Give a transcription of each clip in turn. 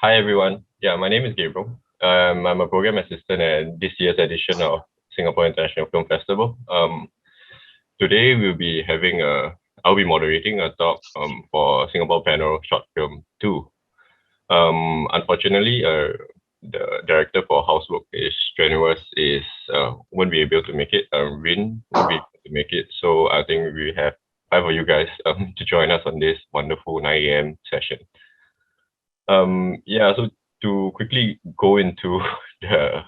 Hi everyone. Yeah, my name is Gabriel. I'm a program assistant at this year's edition of Singapore International Film Festival. Today I'll be moderating a talk for Singapore Panel Short Film 2. Unfortunately, the director for Housework is Strenuous won't be able to make it. Rin won't be able to make it. So I think we have 5 of you guys to join us on this wonderful 9 a.m. session. Yeah, so to quickly go into the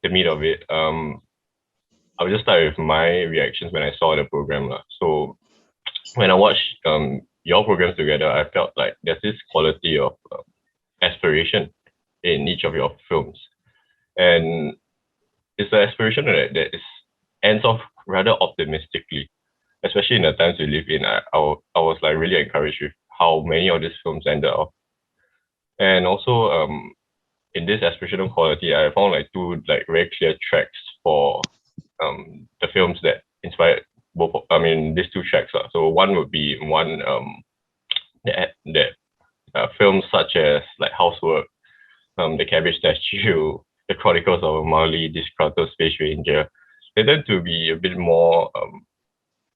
meat of it, I'll just start with my reactions when I saw the program. So when I watched your programs together, I felt like there's this quality of aspiration in each of your films. And it's an aspiration that ends off rather optimistically, especially in the times we live in. I was like really encouraged with how many of these films ended off. And also, in this aspirational quality, I found like two like very clear tracks for the films that inspired these two tracks. So one would be films such as like Housework, the Cabbage Statue, the Chronicles of a Mildly Disgruntled Space Ranger. They tend to be a bit more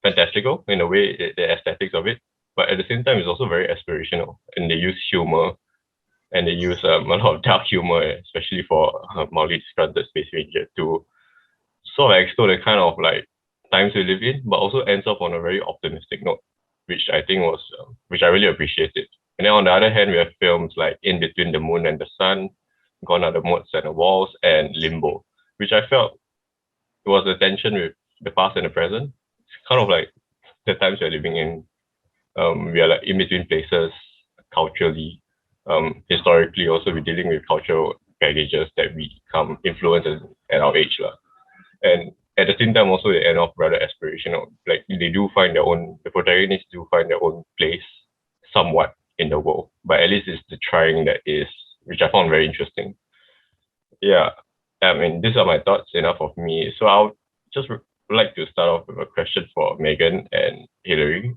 fantastical in a way, the aesthetics of it, but at the same time, it's also very aspirational, and they use humor and they use a lot of dark humor, especially for Mildly Disgruntled Space Ranger, to sort of extol the kind of like times we live in, but also ends up on a very optimistic note, which I think which I really appreciated. And then on the other hand, we have films like In Between the Moon and the Sun, Gone Are the Moats and the Walls, and Limbo, which I felt was a tension with the past and the present. It's kind of like the times we're living in. We are like in between places culturally. Historically, also we're dealing with cultural baggages that we become influenced at our age. And at the same time, also they end off rather aspirational. Like the protagonists do find their own place somewhat in the world, but at least it's the trying which I found very interesting. Yeah, I mean, these are my thoughts, enough of me. So I'll just like to start off with a question for Megan and Hilary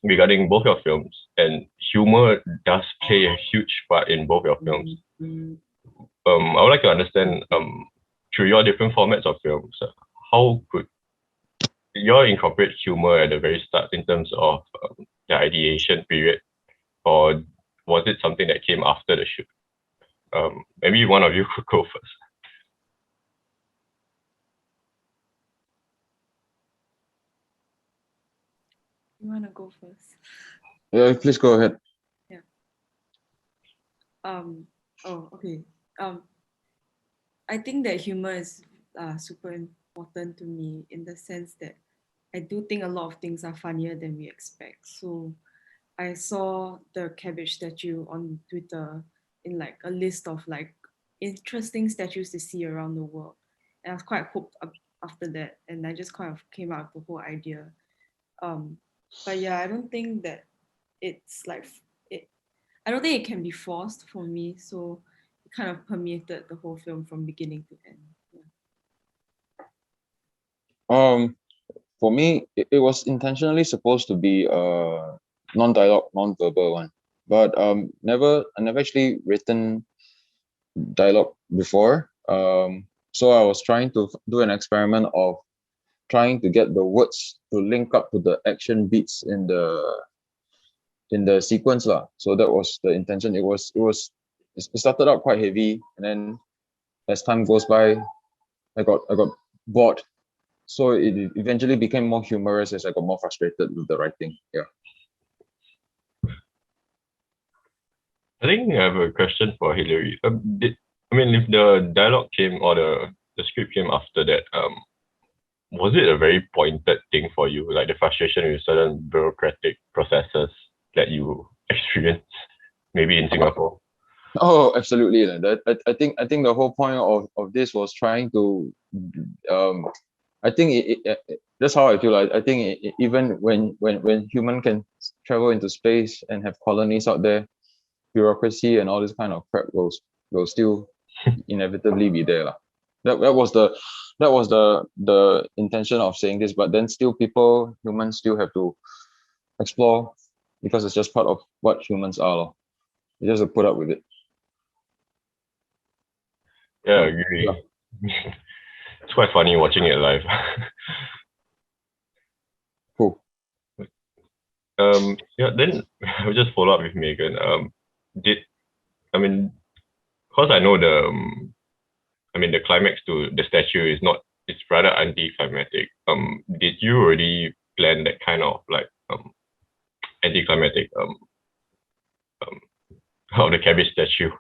regarding both your films. And humor does play a huge part in both your films. I would like to understand through your different formats of films, how could you incorporate humor at the very start in terms of the ideation period, or was it something that came after the shoot? Maybe one of you could go first. You want to go first? Yeah, please go ahead. Yeah. Oh, okay. I think that humor is super important to me in the sense that I do think a lot of things are funnier than we expect. So I saw the Cabbage Statue on Twitter in like a list of like interesting statues to see around the world. And I was quite hooked up after that. And I just kind of came out with the whole idea. But yeah, I don't think that it's like, I don't think it can be forced for me. So it kind of permeated the whole film from beginning to end. Yeah. For me, it was intentionally supposed to be a non-dialogue, non-verbal one, but I never actually written dialogue before. So I was trying to do an experiment of trying to get the words to link up to the action beats in the sequence lah. So that was the intention. It started out quite heavy, and then as time goes by, I got bored. So it eventually became more humorous as I got more frustrated with the writing. Yeah. I think I have a question for Hilary. If the dialogue came or the script came after that, was it a very pointed thing for you, like the frustration with certain bureaucratic processes that you experienced, maybe in Singapore? Oh, absolutely. I think the whole point of this was trying to I think that's how I feel. I think even when human can travel into space and have colonies out there, bureaucracy and all this kind of crap will still inevitably be there. That was the intention of saying this, but then still humans still have to explore because it's just part of what humans are. You just have to put up with it. Yeah, I agree. Yeah. It's quite funny watching it live. Cool. Yeah, then I'll just follow up with Megan. Because I know the climax to the statue is not, it's rather anticlimactic. Did you already plan that kind of like anticlimactic um of the cabbage statue?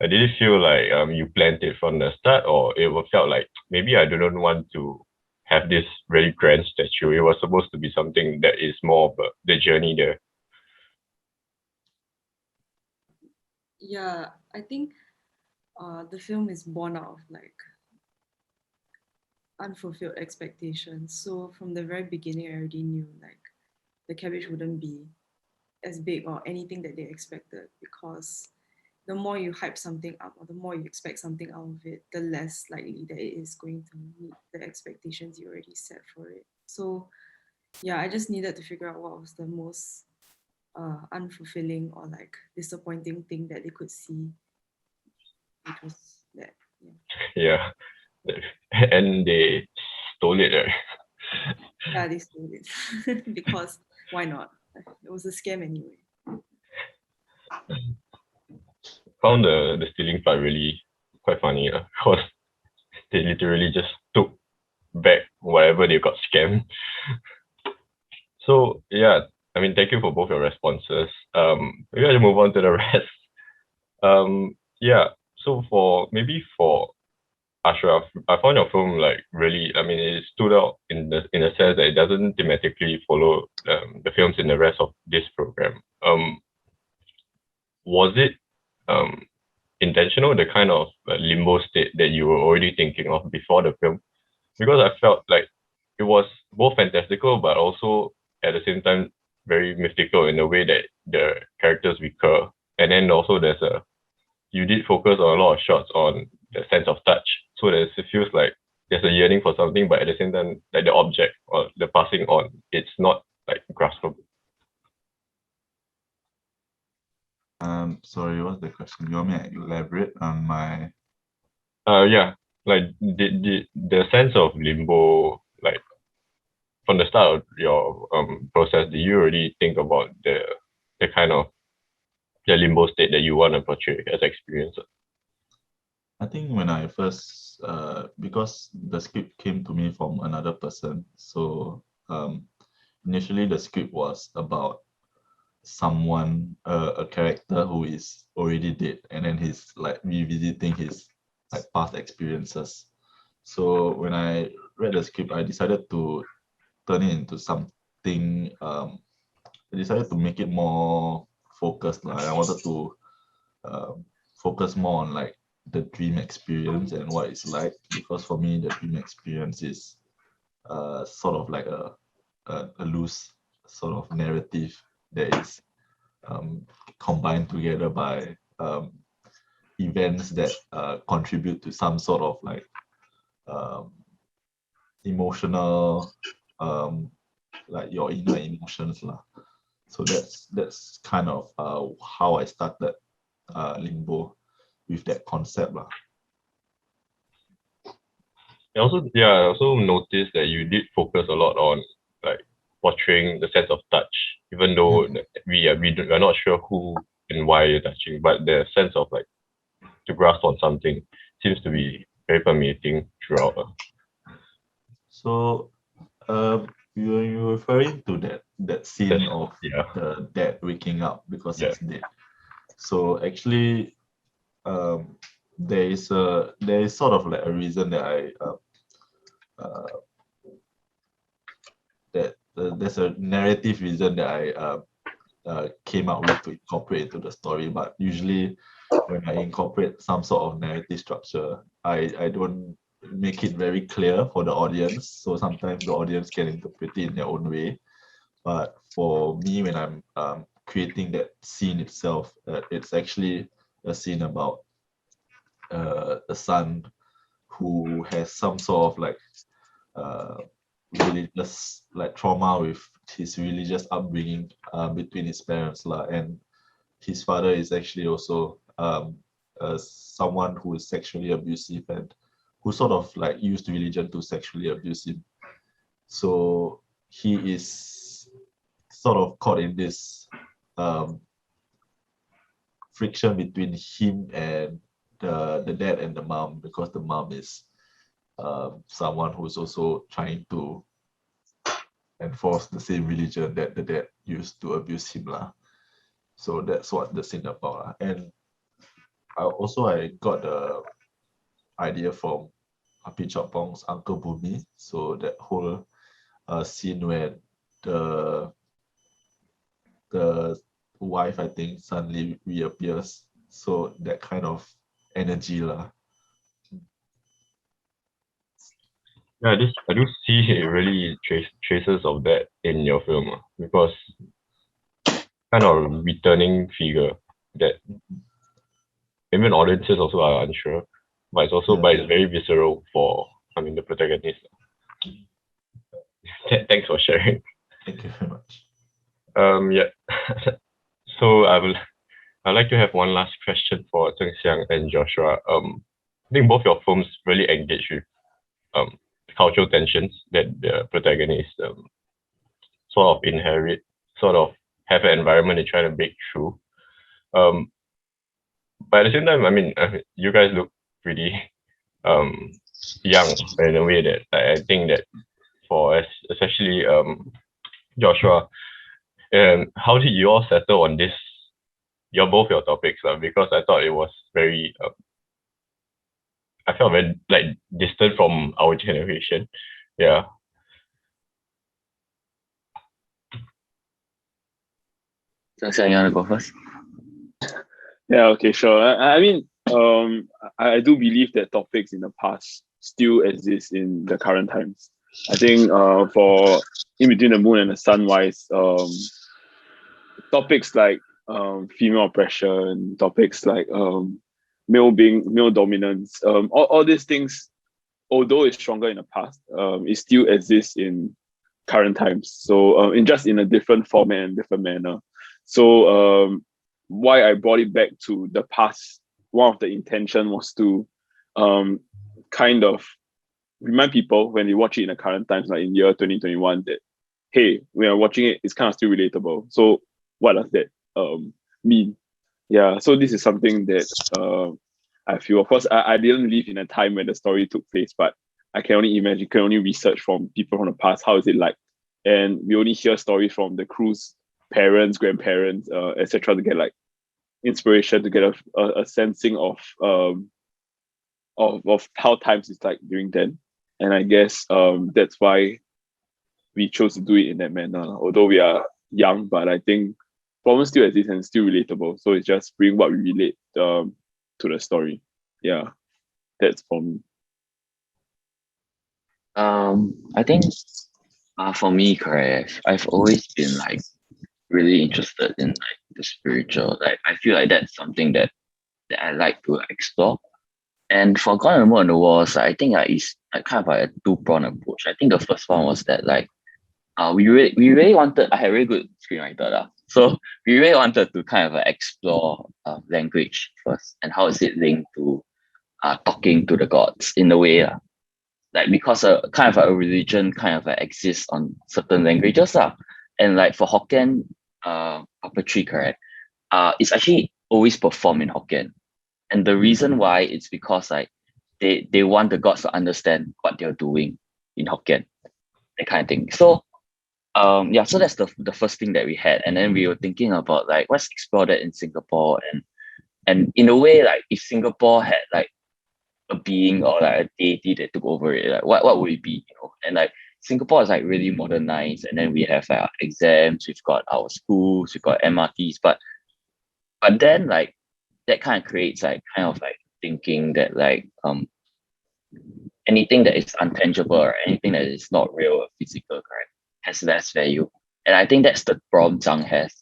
Did it feel like you planned it from the start, or it felt like maybe I didn't want to have this really grand statue? It was supposed to be something that is more of the journey there. Yeah, I think the film is born out of like unfulfilled expectations. So from the very beginning, I already knew like the cabbage wouldn't be as big or anything that they expected, because the more you hype something up or the more you expect something out of it, the less likely that it is going to meet the expectations you already set for it. So yeah, I just needed to figure out what was the most unfulfilling or like disappointing thing that they could see, which was that. Yeah, and they stole it. Right? Yeah, they stole it because why not? It was a scam anyway. Found the stealing part really quite funny, because they literally just took back whatever they got scammed. So yeah, thank you for both your responses. Maybe I'll move on to the rest. Yeah. So for Ashraf, I found your film like really. It stood out in the sense that it doesn't thematically follow the films in the rest of this program. Was it intentional, the kind of limbo state that you were already thinking of before the film? Because I felt like it was both fantastical but also at the same time very mystical in the way that the characters recur. And then also you did focus on a lot of shots on the sense of touch. So it feels like there's a yearning for something, but at the same time, like the object or the passing on, it's not like graspable. Sorry, what's the question? You want me to elaborate on my? Yeah, like the sense of limbo, like from the start of your process, do you already think about the kind of the limbo state that you want to portray as experience? I think when I first, because the script came to me from another person, so initially the script was about someone, a character who is already dead, and then he's like revisiting his like past experiences. So when I read the script, I decided to turn it into something. I decided to make it more focused. Like I wanted to focus more on like the dream experience and what it's like, because for me the dream experience is sort of like a loose sort of narrative that is combined together by events that contribute to some sort of like emotional like your inner emotions lah. So that's kind of how I started Limbo with that concept lah. I also noticed that you did focus a lot on like portraying the sense of touch, even though we are not sure who and why you're touching, but the sense of like to grasp on something seems to be very permeating throughout. So you're referring to that scene of Yeah. the dad waking up because Yeah. he's dead. So actually there is sort of like a reason that there's a narrative reason that I came up with to incorporate into the story. But usually when I incorporate some sort of narrative structure, I don't make it very clear for the audience. So sometimes the audience can interpret it in their own way. But for me, when I'm creating that scene itself, it's actually a scene about a son who has some sort of like religious like trauma with his religious upbringing between his parents lah, and his father is actually also someone who is sexually abusive and who sort of like used religion to sexually abuse him. So he is sort of caught in this friction between him and the dad and the mom, because the mom is someone who's also trying to enforce the same religion that the dad used to abuse him lah. So that's what the scene about lah. And I got the idea from Api Chapong's Uncle Bumi. So that whole scene where the wife, I think, suddenly reappears. So that kind of energy lah. Yeah, I do see really traces of that in your film, because kind of returning figure that even audiences also are unsure, but it's also but it's very visceral for the protagonist. Thanks for sharing. Thank you very much. Yeah. So I'd like to have one last question for Xiang and Joshua. I think both your films really engage with cultural tensions that the protagonists sort of inherit, sort of have an environment they try to break through. But at the same time, you guys look pretty young in a way that I think that for us, especially Joshua, how did you all settle on this? Both your topics, because I thought it was very. I felt very like distant from our generation. Yeah. So you want to go first? Yeah, okay, sure. I do believe that topics in the past still exist in the current times. I think for In Between the Moon and the Sunwise, topics like female oppression, topics like male dominance, all these things, although it's stronger in the past, it still exists in current times. So in a different format and different manner. So why I brought it back to the past, one of the intention was to kind of remind people when they watch it in the current times, like in year 2021, that hey, when you're watching it, it's kind of still relatable. So what does that mean? Yeah, so this is something that I feel. Of course, I didn't live in a time when the story took place, but I can only imagine, can only research from people from the past, how is it like? And we only hear stories from the crew's parents, grandparents, etc., to get like inspiration, to get a sensing of how times is like during then. And I guess that's why we chose to do it in that manner. Although we are young, but I think problems still exist and still relatable. So it's just bring what we relate to the story. Yeah, that's for me. I think for me, correct, I've always been like really interested in like the spiritual. Like I feel like that's something that I like to explore. And for Gone and More on the Walls, I think it's like kind of like a two-pronged approach. I think the first one was that like we really wanted, I had a really good screenwriter. So we really wanted to kind of explore language first, and how is it linked to talking to the gods in a way. Like because kind of a religion kind of exists on certain languages. And like for Hokkien puppetry, correct, it's actually always performed in Hokkien. And the reason why it's because like they want the gods to understand what they're doing in Hokkien, that kind of thing. So so that's the first thing that we had. And then we were thinking about like let's explore that in Singapore, and in a way, like if Singapore had like a being or like a deity that took over it, like what would it be, And like Singapore is like really modernized, and then we have like our exams, we've got our schools, we've got MRTs, but then like that kind of creates like kind of like thinking that like anything that is untangible or anything that is not real or physical, correct, has less value. And I think that's the problem Zheng has.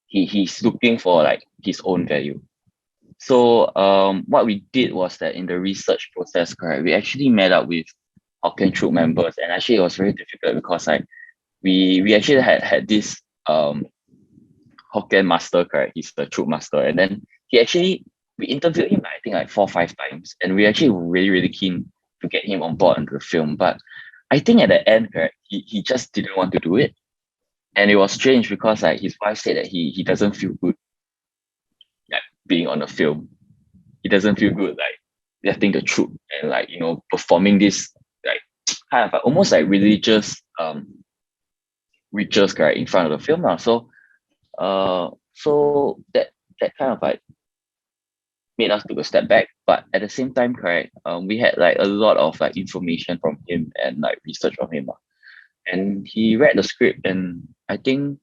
He's looking for like his own value. So what we did was that in the research process, correct, we actually met up with Hokkien troop members, and actually it was very difficult because like we actually had this Hokkien master, correct, he's the troop master, and then he actually we interviewed him, I think, like 4 or 5 times, and we actually were really, really keen to get him on board into the film. But I think at the end, right, he just didn't want to do it. And it was strange because like his wife said that he doesn't feel good like being on a film. He doesn't feel good like letting the truth and like, performing this like kind of like, almost like religious rituals, correct, in front of the film. So that kind of like made us take a step back. But at the same time, correct, we had like a lot of like information from him and like research from him. And he read the script, and I think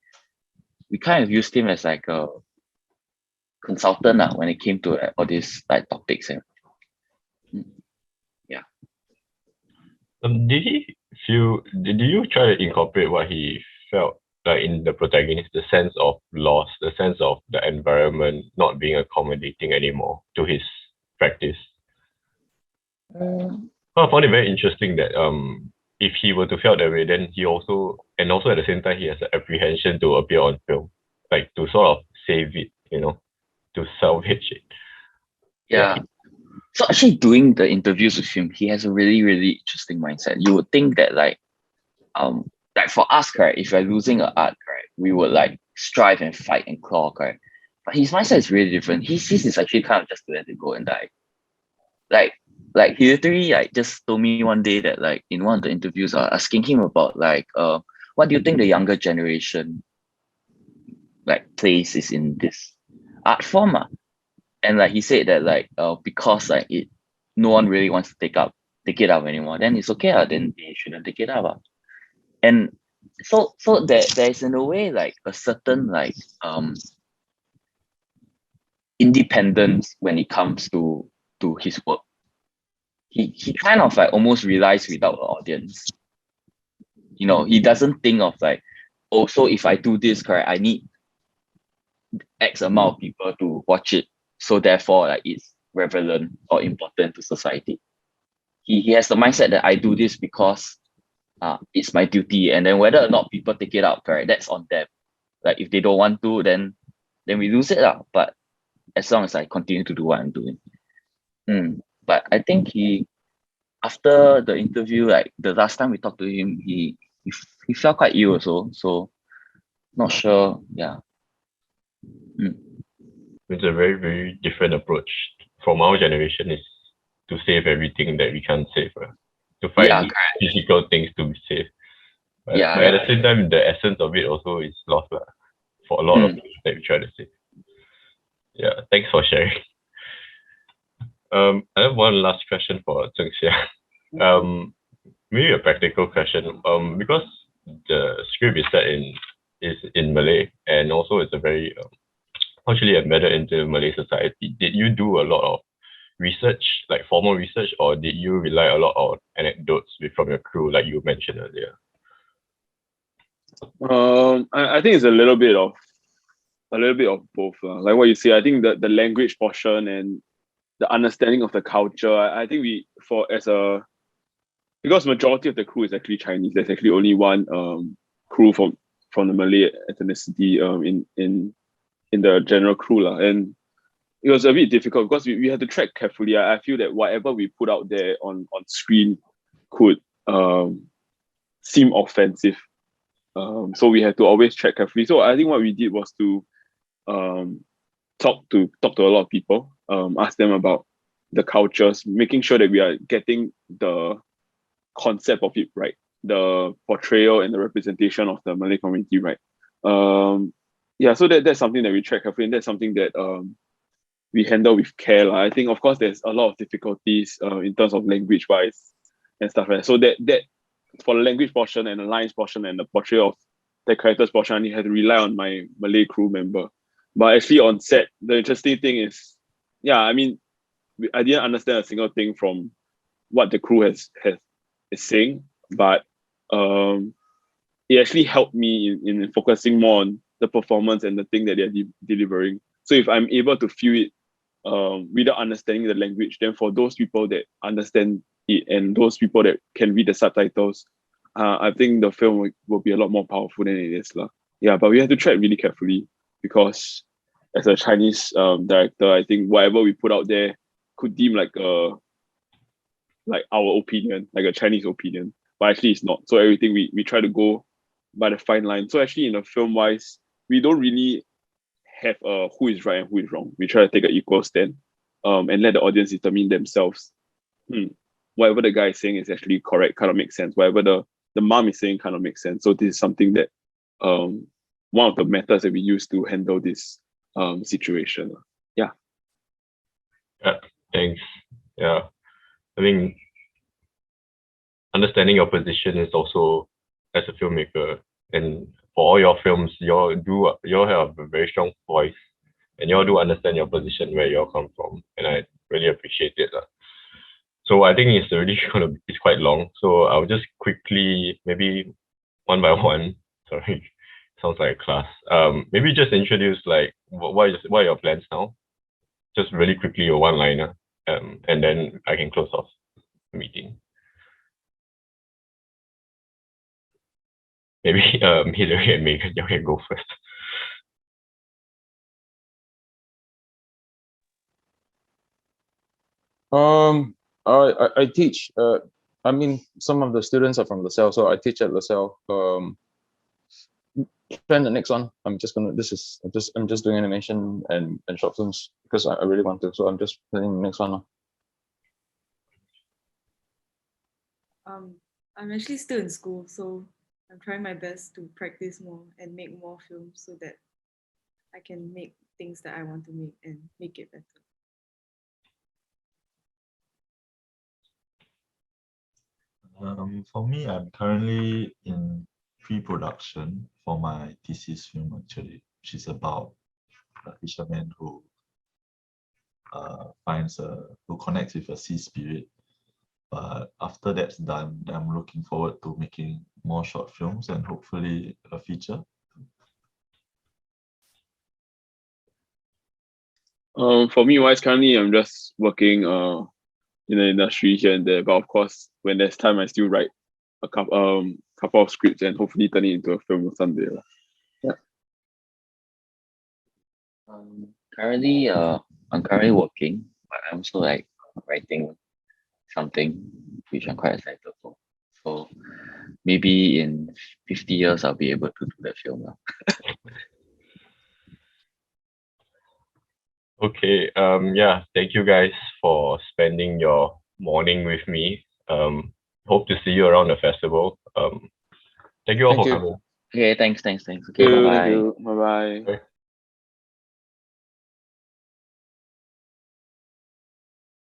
we kind of used him as like a consultant when it came to all these like topics. Yeah. Did you try to incorporate what he felt like in the protagonist, the sense of loss, the sense of the environment not being accommodating anymore to his practice? Well, I found it very interesting that if he were to feel that way, then he also at the same time he has an apprehension to appear on film, like to sort of save it, to salvage it. Yeah. So actually doing the interviews with him, he has a really, really interesting mindset. You would think that like for us, correct, if we're losing an art, correct, we would like strive and fight and claw, correct. But his mindset is really different. His is actually kind of just to let it go and die. Like he literally like just told me one day that like in one of the interviews, asking him about like what do you think the younger generation like place is in this art form? And like he said that like because like no one really wants to take it up anymore, then it's okay, then they shouldn't take it up. And so there's in a way like a certain like independence when it comes to his work. He kind of like almost relies without an audience. He doesn't think of like, oh, so if I do this, correct, I need X amount of people to watch it. So therefore, like it's relevant or important to society. He has the mindset that I do this because it's my duty, and then whether or not people take it out, correct, that's on them. Like if they don't want to, then we lose it. But as long as I continue to do what I'm doing. But I think after the interview, like the last time we talked to him, he felt quite ill also. So not sure. Yeah. It's a very, very different approach from our generation is to save everything that we can't save. To find physical things to be saved. But at the same time, the essence of it also is lost for a lot of things that we try to save. Yeah, thanks for sharing. I have one last question for Zheng. Maybe a practical question. Because the script is in Malay, and also it's a very actually embedded into Malay society. Did you do a lot of research, like formal research, or did you rely a lot on anecdotes from your crew, like you mentioned earlier? I think it's a little bit of both. Like what you say, I think the language portion and the understanding of the culture. I think because majority of the crew is actually Chinese. There's actually only one crew from the Malay ethnicity in the general crew and it was a bit difficult because we had to track carefully. I feel that whatever we put out there on screen could seem offensive. So we had to always track carefully. So I think what we did was to talk to a lot of people, ask them about the cultures, making sure that we are getting the concept of it right, the portrayal and the representation of the Malay community right. So that's something that we track carefully, and that's something that we handle with care. I think, of course, there's a lot of difficulties in terms of language-wise and stuff like that. So that for the language portion and the lines portion and the portrayal of the characters portion, I had to rely on my Malay crew member. But actually on set, the interesting thing is, I didn't understand a single thing from what the crew is saying, but it actually helped me in focusing more on the performance and the thing that they're delivering. So if I'm able to feel it without understanding the language, then for those people that understand it and those people that can read the subtitles, I think the film will be a lot more powerful than it is. Yeah, but we have to track really carefully because as a Chinese director, I think whatever we put out there could deem like our opinion, like a Chinese opinion, but actually it's not. So everything we try to go by the fine line. So actually in a film wise, we don't really have who is right and who is wrong. We try to take an equal stand, and let the audience determine themselves. Whatever the guy is saying is actually correct, kind of makes sense. Whatever the mom is saying kind of makes sense. So this is something that one of the methods that we use to handle this situation. Yeah, thanks. Yeah, I mean, understanding your position is also, as a filmmaker, and for all your films, you all have a very strong voice, and you all do understand your position, where you all come from, and I really appreciate it. So I think it's quite long. So I'll just quickly, maybe one by one. Sorry, sounds like a class. Maybe just introduce like what are your plans now? Just really quickly, your one-liner, and then I can close off the meeting. Maybe Hillary and Megan, you can go first. I teach. I mean, some of the students are from LaSalle, so I teach at LaSalle. Then the next one, I'm just doing animation and short films because I really want to. So I'm just planning the next one now. I'm actually still in school, so I'm trying my best to practice more and make more films so that I can make things that I want to make and make it better. For me, I'm currently in pre-production for my thesis film, actually, which is about a fisherman who connects with a sea spirit. But after that's done, I'm looking forward to making more short films and hopefully a feature. For me, wise, currently I'm just working in the industry here and there, but of course, when there's time, I still write a couple of scripts and hopefully turn it into a film someday. Yeah. Currently, I'm currently working, but I'm also like writing something which I'm quite excited for. So maybe in 50 years, I'll be able to do that film now. Okay. Yeah. Thank you guys for spending your morning with me. Hope to see you around the festival. Thank you all for coming. Okay, thanks. Okay, Thank bye-bye. you. Bye.